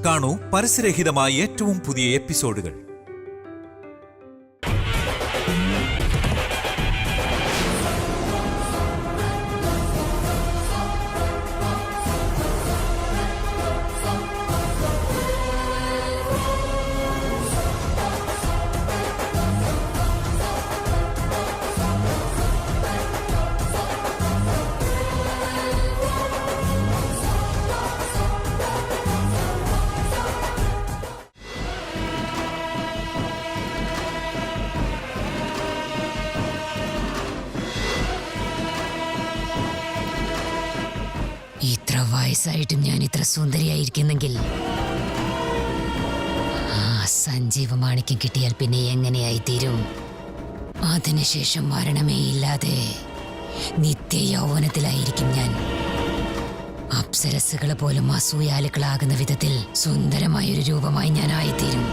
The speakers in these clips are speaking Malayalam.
കാണൂ പരസ്യരഹിതമായ ഏറ്റവും പുതിയ എപ്പിസോഡുകൾ. ഇത്ര വയസ്സായിട്ടും ഞാൻ ഇത്ര സുന്ദരിയായിരിക്കുന്നെങ്കിൽ ആ സഞ്ജീവ മാണിക്യം കിട്ടിയാൽ പിന്നെ എങ്ങനെയായി തീരും? അതിനുശേഷം മരണമേ ഇല്ലാതെ നിത്യ യൗവനത്തിലായിരിക്കും ഞാൻ. അപ്സരസുകളെ പോലും അസൂയാലുക്കളാകുന്ന വിധത്തിൽ സുന്ദരമായൊരു രൂപമായി ഞാൻ ആയിത്തീരും.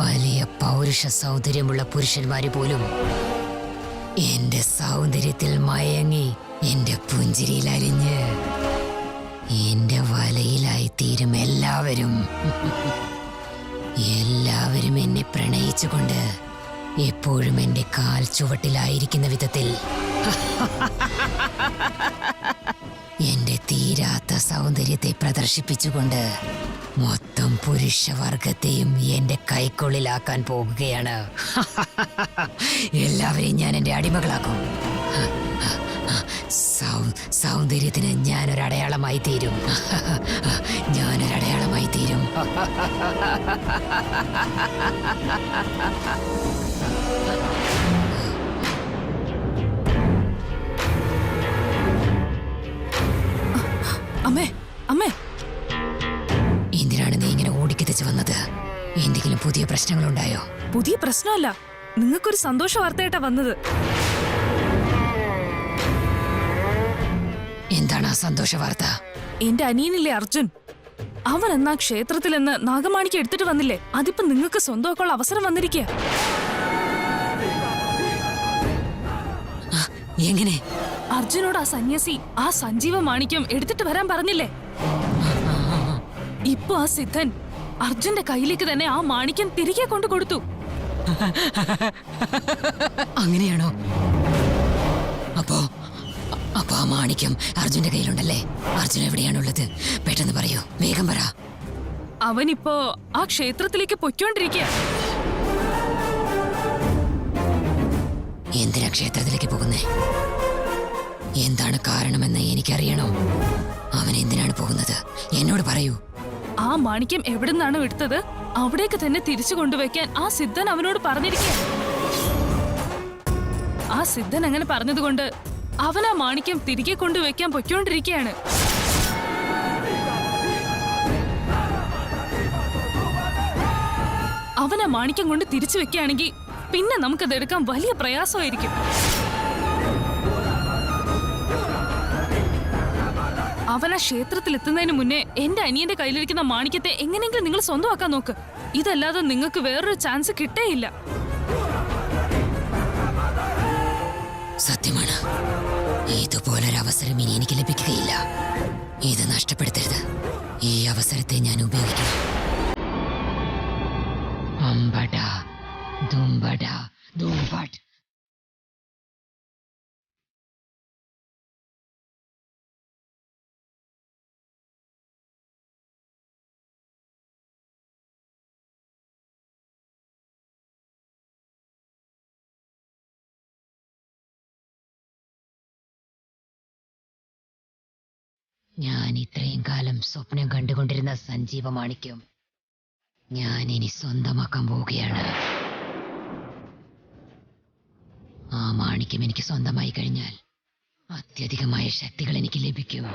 വലിയ പൗരുഷ സൗന്ദര്യമുള്ള പുരുഷന്മാര് പോലും എന്റെ സൗന്ദര്യത്തിൽ മയങ്ങി എന്റെ പുഞ്ചിരിയിൽ അലിഞ്ഞ് എന്റെ വലയിലായി തീരും. എല്ലാവരും എന്നെ പ്രണയിച്ചുകൊണ്ട് എപ്പോഴും എന്റെ കാൽ ചുവട്ടിലായിരിക്കുന്ന വിധത്തിൽ എന്റെ തീരാത്ത സൗന്ദര്യത്തെ പ്രദർശിപ്പിച്ചുകൊണ്ട് മൊത്തം പുരുഷവർഗത്തെയും എന്റെ കൈക്കുള്ളിലാക്കാൻ പോകുകയാണ്. എല്ലാവരെയും ഞാൻ എന്റെ അടിമകളാക്കും. സൗന്ദര്യത്തിന് ഞാനൊരടയാളമായി തീരും. ഞാനൊരടയാളമായി തീരും. അമ്മേ, അമ്മേ, എന്തിനാണ് നീ ഇങ്ങനെ ഓടിക്കിതച്ച് വന്നത്? എന്തെങ്കിലും പുതിയ പ്രശ്നങ്ങളുണ്ടായോ? പുതിയ പ്രശ്നമല്ല, നിങ്ങൾക്കൊരു സന്തോഷ വാർത്തയായിട്ടാ വന്നത്. എന്താണ് ആ സന്തോഷ വാർത്ത? എന്റെ അനിയനില്ലേ അർജുൻ, അവൻ എന്നാ ക്ഷേത്രത്തിൽ നിന്ന് നാഗമാണിക്ക് എടുത്തിട്ട് വന്നില്ലേ, അതിപ്പോ നിങ്ങൾക്ക് സ്വന്തമാക്കാനുള്ള അവസരം വന്നിരിക്കുക. എങ്ങനെ? അർജുനോട് ആ സന്യാസി ആ സഞ്ജീവ മാണിക്യം എടുത്തിട്ട് വരാൻ പറഞ്ഞില്ലേ? ഇപ്പൊ ആ സിദ്ധൻ അർജുന്റെ കയ്യിലേക്ക് തന്നെ ആ മാണിക്യം തിരികെ കൊണ്ടു കൊടുത്തു. അങ്ങനെയാണോ? അപ്പോ ആ മാണിക്യം അർജുന്റെ കയ്യിലുണ്ടല്ലേ? അർജുൻ എവിടെയാണുള്ളത്? പെട്ടെന്ന് പറയൂ, വേഗം പറ. അവനിപ്പോ ആ ക്ഷേത്രത്തിലേക്ക് പൊയ്ക്കൊണ്ടിരിക്കുക. എന്തിനാ ക്ഷേത്രത്തിലേക്ക് പോകുന്നേ? എന്താണ് കാരണമെന്ന് എനിക്കറിയണം. അവൻ എന്തിനാണ് പോകുന്നത്? എന്നോട് പറയൂ. ആ മാണിക്യം എവിടുന്നാണ് എടുത്തത് അവിടേക്ക് തന്നെ തിരിച്ചു കൊണ്ടുവയ്ക്കാൻ ആ സിദ്ധൻ അവനോട് പറഞ്ഞിരിക്കുക. ആ സിദ്ധൻ അങ്ങനെ പറഞ്ഞതുകൊണ്ട് അവൻ ആ മാണിക്യം തിരികെ കൊണ്ടുവയ്ക്കാൻ പൊയ്ക്കൊണ്ടിരിക്കുകയാണ്. അവൻ ആ മാണിക്യം കൊണ്ട് തിരിച്ചു വെക്കുകയാണെങ്കിൽ പിന്നെ നമുക്കത് എടുക്കാൻ വലിയ പ്രയാസമായിരിക്കും. അവൻ ആ ക്ഷേത്രത്തിൽ എത്തുന്നതിന് മുന്നേ എന്റെ അനിയന്റെ കയ്യിലിരിക്കുന്ന മാണിക്യത്തെ എങ്ങനെയെങ്കിലും നിങ്ങൾ സ്വന്തമാക്കാൻ നോക്ക്. ഇതല്ലാതെ നിങ്ങൾക്ക് വേറൊരു ചാൻസ് കിട്ടേയില്ല. സത്യമാണ്, ഇതുപോലൊരു അവസരം ഇനി എനിക്ക് ലഭിക്കുകയില്ല. ഇത് നഷ്ടപ്പെടുത്തരുത്. ഈ അവസരത്തെ ഞാൻ ഉപയോഗിക്കണം. അമ്പട ദുംബട ദുംബട്. ഞാൻ ഇത്രയും കാലം സ്വപ്നം കണ്ടുകൊണ്ടിരുന്ന സഞ്ജീവ മാണിക്യം ഞാൻ ഇനി സ്വന്തമാക്കാൻ പോവുകയാണ്. ആ മാണിക്യം എനിക്ക് സ്വന്തമായി കഴിഞ്ഞാൽ അത്യധികമായ ശക്തികൾ എനിക്ക് ലഭിക്കും.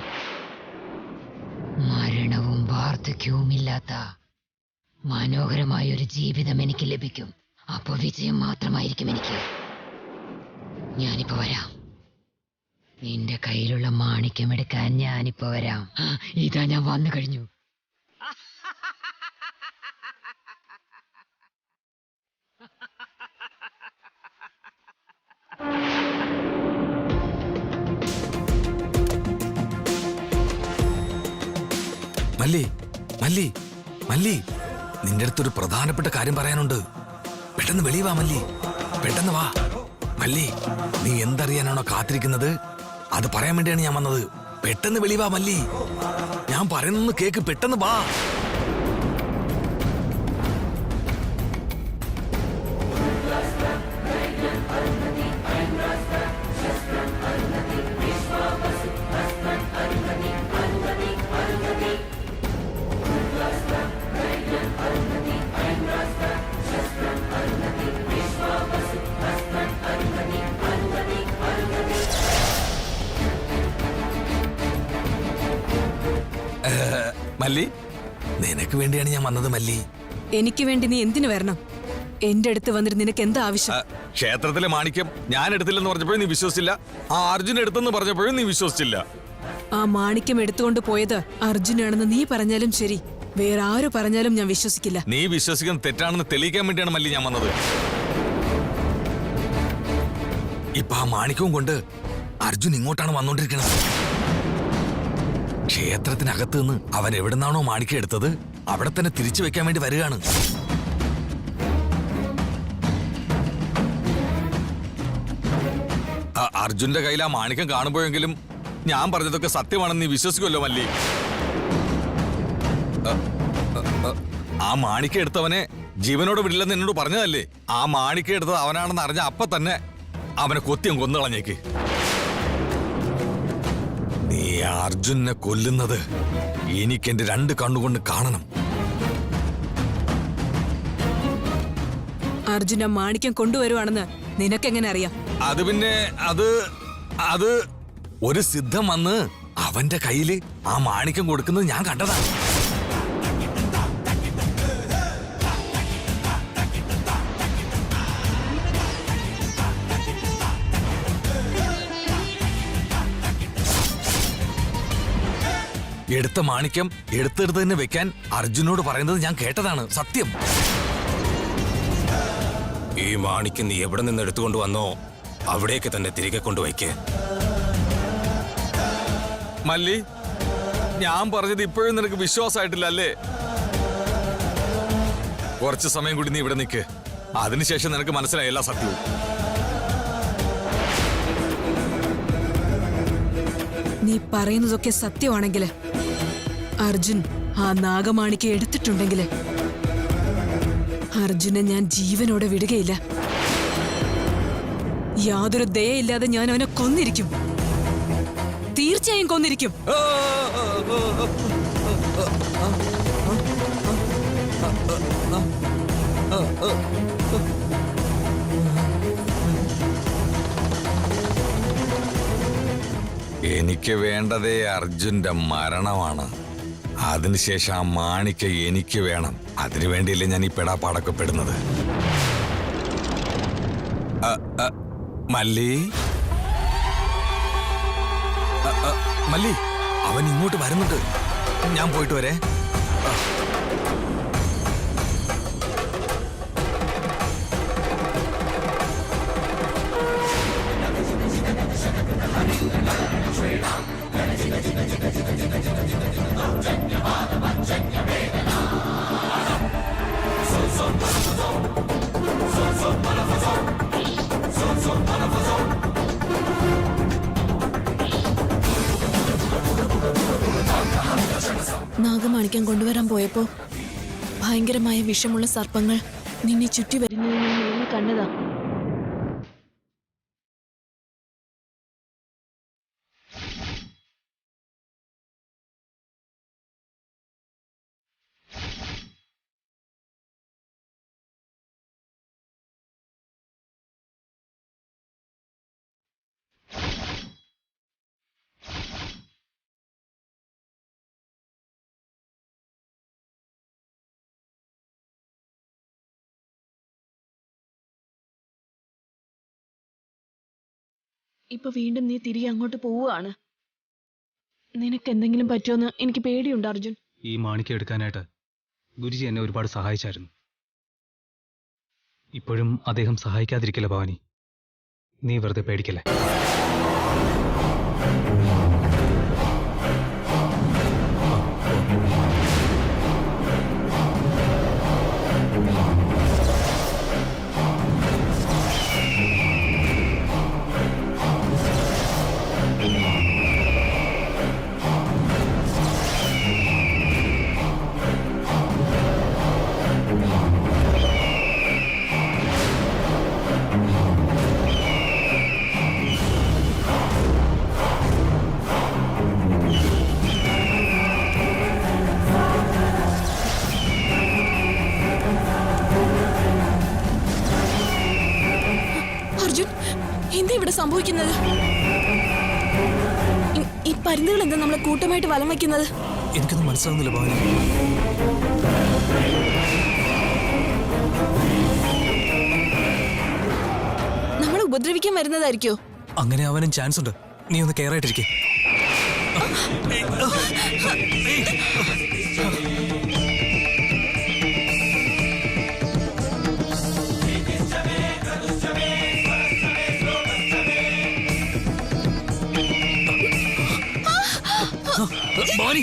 മരണവും വാർദ്ധക്യവും ഇല്ലാത്ത മനോഹരമായ ഒരു ജീവിതം എനിക്ക് ലഭിക്കും. അപ്പോ വിജയം മാത്രമായിരിക്കും എനിക്ക്. ഞാനിപ്പോ വരാം. നിന്റെ കയ്യിലുള്ള മാണിക്യം എടുക്കാൻ ഞാനിപ്പോ വരാം. ഇതാ ഞാൻ വന്നു കഴിഞ്ഞു. മല്ലി മല്ലി മല്ലി, നിന്റെ അടുത്തൊരു പ്രധാനപ്പെട്ട കാര്യം പറയാനുണ്ട്. പെട്ടെന്ന് വെളിയിൽ വാ മല്ലി, പെട്ടെന്ന് വാ മല്ലി. നീ എന്തറിയാനാണോ കാത്തിരിക്കുന്നത്? അത് പറയാൻ വേണ്ടിയാണ് ഞാൻ വന്നത്. പെട്ടെന്ന് വെളിയിൽ വാ മല്ലി, ഞാൻ പറയുന്നൊന്ന് കേക്ക്, പെട്ടെന്ന് വാ. മല്ലി, നിനക്ക് വേണ്ടിയാണ് ഞാൻ വന്നത് മല്ലി. എനിക്ക് വേണ്ടി നീ എന്തിനു വരണം? എന്റെ അടുത്ത് വന്നിട്ട് നിനക്ക് എന്താ ആവശ്യം? ക്ഷേത്രത്തിലെ മാണിക്യം ഞാൻ എടുത്തില്ലെന്ന് പറഞ്ഞപ്പോഴും നീ വിശ്വസിച്ചില്ല, ആ അർജുൻ എടുത്തെന്ന് പറഞ്ഞപ്പോഴും നീ വിശ്വസിച്ചില്ല. ആ മാണിക്യം എടുത്തുകൊണ്ട് പോയത് അർജുനാണെന്ന് നീ പറഞ്ഞാലും ശരി, വേറെ ആര് പറഞ്ഞാലും ഞാൻ വിശ്വസിക്കില്ല. നീ വിശ്വസിക്കുന്നത് തെറ്റാണെന്ന് തെളിയിക്കാൻ വേണ്ടിയാണ് മല്ലി ഞാൻ വന്നത്. ഇപ്പൊ ആ മാണിക്യവും കൊണ്ട് അർജുൻ ഇങ്ങോട്ടാണ് വന്നോണ്ടിരിക്കുന്നത്. ക്ഷേത്രത്തിനകത്ത് നിന്ന് അവൻ എവിടുന്നാണോ മാണിക്യം എടുത്തത് അവിടെ തന്നെ തിരിച്ചു വെക്കാൻ വേണ്ടി വരികയാണ്. അർജുന്റെ കയ്യിൽ ആ മാണിക്യം കാണുമ്പോഴെങ്കിലും ഞാൻ പറഞ്ഞതൊക്കെ സത്യമാണെന്ന് നീ വിശ്വസിക്കുമല്ലോ മല്ലി. ആ മാണിക്യം എടുത്തവനെ ജീവനോട് വിടില്ലെന്ന് എന്നോട് പറഞ്ഞതല്ലേ? ആ മാണിക്യം എടുത്തത് അവനാണെന്ന് അറിഞ്ഞ അപ്പൊ തന്നെ അവനെ കൊത്തിയും കൊന്നുകളഞ്ഞേക്ക്. നീ അർജുനെ കൊല്ലുന്നത് എനിക്കെന്റെ 2 കണ്ണുകൊണ്ട് കാണണം. അർജുന മാണിക്യം കൊണ്ടുവരുവാണെന്ന് നിനക്കെങ്ങനെ അറിയാം? അത് പിന്നെ അത് ഒരു സിദ്ധം വന്ന് അവന്റെ കയ്യില് ആ മാണിക്യം കൊടുക്കുന്നത് ഞാൻ കണ്ടതാണ്. എടുത്ത മാണിക്യം എടുത്തെടുത്ത് തന്നെ വെക്കാൻ അർജുനോട് പറയുന്നത് ഞാൻ കേട്ടതാണ്, സത്യം. ഈ മാണിക്യം നീ എവിടെ നിന്ന് എടുത്തുകൊണ്ട് വന്നോ അവിടേക്ക് തന്നെ തിരികെ കൊണ്ടുവയ്ക്ക്. മല്ലി, ഞാൻ പറഞ്ഞത് ഇപ്പോഴും നിനക്ക് വിശ്വാസമായിട്ടില്ല അല്ലേ? കുറച്ച് സമയം കൂടി നീ ഇവിടെ നിൽക്ക്, അതിനുശേഷം നിനക്ക് മനസ്സിലായി എല്ലാ സത്യവും. നീ പറയുന്നതൊക്കെ സത്യമാണെങ്കിൽ അർജുൻ ആ നാഗമാണിക്യം എടുത്തിട്ടുണ്ടെങ്കിൽ അർജുനെ ഞാൻ ജീവനോടെ വിടുകയില്ല. യാതൊരു ദയയില്ലാതെ ഞാൻ അവനെ കൊന്നിരിക്കും, തീർച്ചയായും കൊന്നിരിക്കും. എനിക്ക് വേണ്ടതേ അർജുന്റെ മരണമാണ്. അതിനുശേഷം ആ മാണിക്യം എനിക്ക് വേണം. അതിനുവേണ്ടിയല്ലേ ഞാൻ ഈ പെടാപ്പാടൊക്കെ പെടുന്നത്. മല്ലി മല്ലി, അവൻ ഇങ്ങോട്ട് വരുന്നുണ്ട്. ഞാൻ പോയിട്ട് വരേ. നാഗമാണിക്യം കൊണ്ടുവരാൻ പോയപ്പോ ഭയങ്കരമായ വിഷമുള്ള സർപ്പങ്ങൾ നിന്നെ ചുറ്റി വരുന്നത് ഞാൻ നേരിൽ കണ്ടതാ. ഇപ്പൊ വീണ്ടും നീ തിരികെ അങ്ങോട്ട് പോവുകയാണ്. നിനക്ക് എന്തെങ്കിലും പറ്റുമെന്ന് എനിക്ക് പേടിയുണ്ട് അർജുൻ. ഈ മാണിക്യം എടുക്കാനായിട്ട് ഗുരുജി എന്നെ ഒരുപാട് സഹായിച്ചായിരുന്നു. ഇപ്പോഴും അദ്ദേഹം സഹായിക്കാതിരിക്കില്ല ഭവാനി. നീ വെറുതെ പേടിക്കല്ലേ. സംഭവിക്കുന്നത്? ഈ പരുന്തുകൾ എന്താ നമ്മളെ കൂട്ടമായിട്ട് വലം വയ്ക്കുന്നത്? എനിക്കൊന്നും മനസ്സിലാവുന്നില്ല ഭവാനി. നമ്മളെ ഉപദ്രവിക്കാൻ വരുന്നതായിരിക്കോ? അങ്ങനെ ആവാനും ചാൻസ് ഉണ്ട്. നീ ഒന്ന് കെയർ ആയിട്ടിരിക്കെ. ഭവാനി,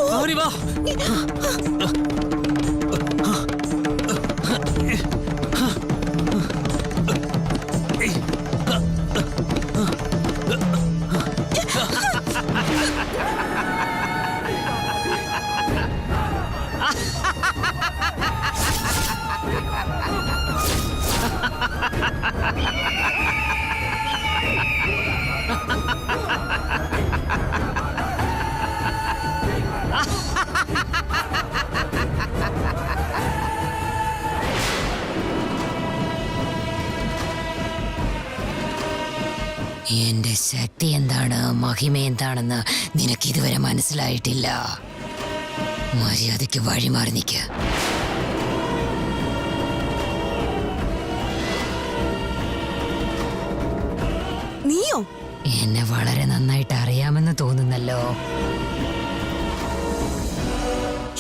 ഭവാനി വാ. എന്റെ ശക്തി എന്താണ്, മഹിമ എന്താണെന്ന് നിനക്ക് ഇതുവരെ മനസ്സിലായിട്ടില്ല. മര്യാദയ്ക്ക് വഴിമാറി നിൽക്ക്. നീയോ? എന്നെ വളരെ നന്നായിട്ട് അറിയാമെന്ന് തോന്നുന്നല്ലോ.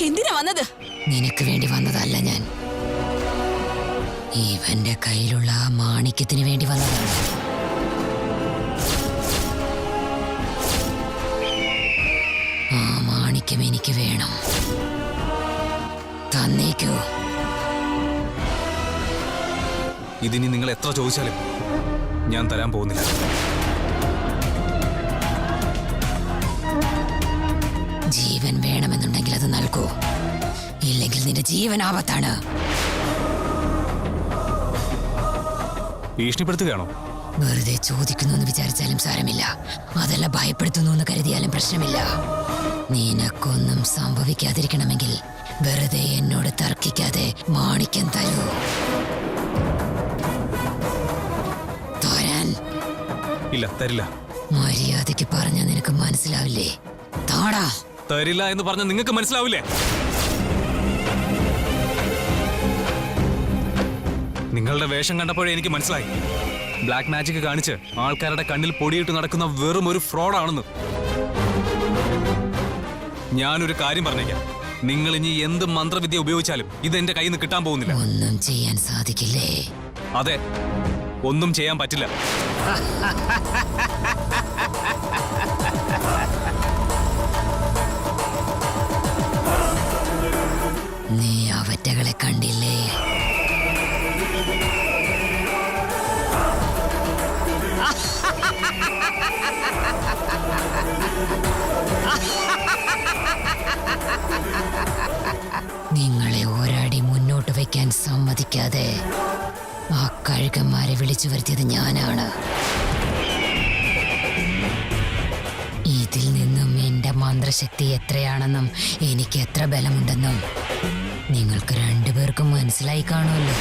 എന്തിനാ വന്നത്? നിനക്ക് വേണ്ടി വന്നതല്ല ഞാൻ. ഇവന്റെ കയ്യിലുള്ള ആ മാണിക്യത്തിന് വേണ്ടി വന്നതാണ്. ആ മാണിക്യം എനിക്ക് വേണം. തന്നേക്കൂ. ഇതിനി നിങ്ങൾ എത്ര ചോദിച്ചാലും ഞാൻ തരാൻ പോകുന്നില്ല. ജീവൻ വേണമെന്നുണ്ടെങ്കിൽ അത് നൽകൂ. ഇല്ലെങ്കിൽ നിന്റെ ജീവൻ ആപത്താണ്. ഭീഷണിപ്പെടുത്തുകയാണോ? വെറുതെ ചോദിക്കുന്നു എന്ന് വിചാരിച്ചാലും സാരമില്ല. അതല്ല ഭയപ്പെടുത്തുന്നു എന്ന് കരുതിയാലും പ്രശ്നമില്ല. നിനക്കൊന്നും സംഭവിക്കാതിരിക്കണമെങ്കിൽ വെറുതെ എന്നോട് തർക്കിക്കാതെ മാണിക്യം തരൂ. തരാൻ. ഇല്ല, തരില്ല. മര്യാദയ്ക്ക് പറഞ്ഞ നിനക്ക് മനസ്സിലാവില്ലേ? താടാ. തരില്ല എന്ന് പറഞ്ഞ നിങ്ങൾക്ക് മനസ്സിലാവില്ലേ? നിങ്ങളുടെ വേഷം കണ്ടപ്പോഴേ എനിക്ക് മനസ്സിലായി. ബ്ലാക്ക് മാജിക് കാണിച്ച് ആൾക്കാരുടെ കണ്ണിൽ പൊടിയിട്ട് നടക്കുന്ന വെറും ഒരു ഫ്രോഡാണെന്ന്. ഞാനൊരു കാര്യം പറഞ്ഞേക്കാം. നിങ്ങൾ ഇനി എന്ത് മന്ത്രവിദ്യ ഉപയോഗിച്ചാലും ഇത് എന്റെ കയ്യിൽ നിന്ന് കിട്ടാൻ പോകുന്നില്ല. ഒന്നും ചെയ്യാൻ സാധിക്കില്ലേ? അതെ, ഒന്നും ചെയ്യാൻ പറ്റില്ല. നീ അവറ്റകളെ കണ്ടില്ലേ? നിങ്ങളെ ഒരടി മുന്നോട്ട് വയ്ക്കാൻ സമ്മതിക്കാതെ ആ കഴുകന്മാരെ വിളിച്ചു വരുത്തിയത് ഞാനാണ്. ഇതിൽ നിന്നും എന്റെ മന്ത്രശക്തി എത്രയാണെന്നും എനിക്ക് എത്ര ബലമുണ്ടെന്നും നിങ്ങൾക്ക് രണ്ടുപേർക്കും മനസ്സിലായി കാണുമല്ലോ.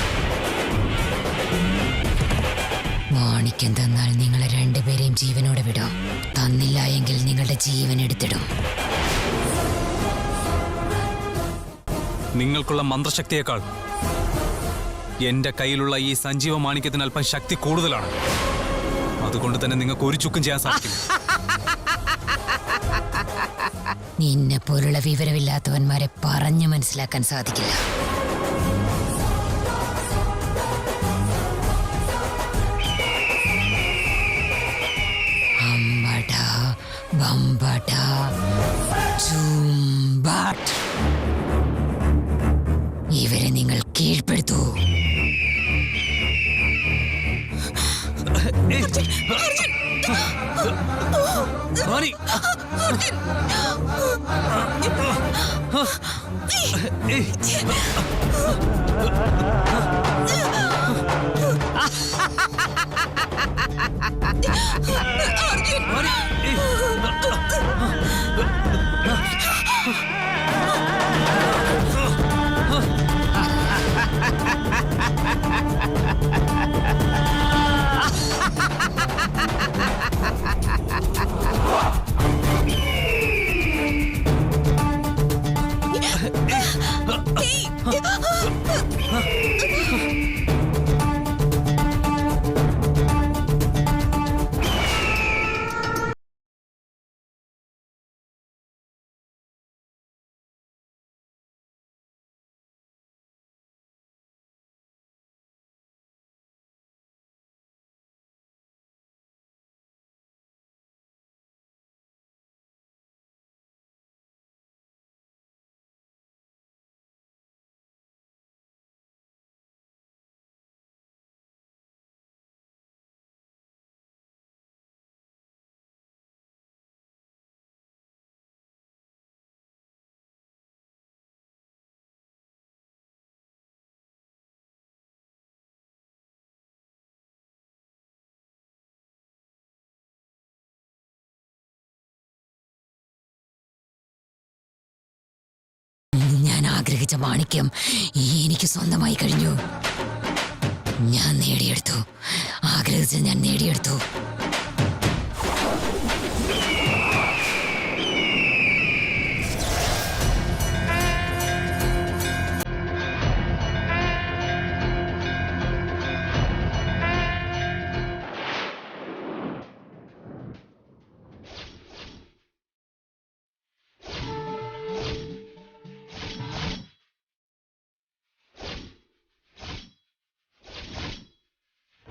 മാണിക്യം തന്നാൽ നിങ്ങളെ രണ്ടുപേരെയും ജീവനോടെ വിടാം. തന്നില്ല എങ്കിൽ നിങ്ങളുടെ ജീവൻ എടുത്തിടും. നിങ്ങൾക്കുള്ള മന്ത്രശക്തിയേക്കാൾ എന്റെ കയ്യിലുള്ള ഈ സഞ്ജീവ മാണിക്യത്തിന് അല്പം ശക്തി കൂടുതലാണ്. അതുകൊണ്ട് തന്നെ നിങ്ങൾക്ക് ഒരു ചുക്കും ചെയ്യാൻ സാധിക്കില്ല. നിന്നെ പോലുള്ള വിവരമില്ലാത്തവന്മാരെ പറഞ്ഞു മനസ്സിലാക്കാൻ സാധിക്കില്ല. അമ്പട ബമ്പട ചുംബാട്ട്. ഇവരെ നിങ്ങൾ കീഴ്പ്പെടുത്തൂ. ഞാൻ ആഗ്രഹിച്ച മാണിക്യം എനിക്ക് സ്വന്തമായി കഴിഞ്ഞു. ഞാൻ നേടിയെടുത്തു. ആഗ്രഹിച്ചത് ഞാൻ നേടിയെടുത്തു.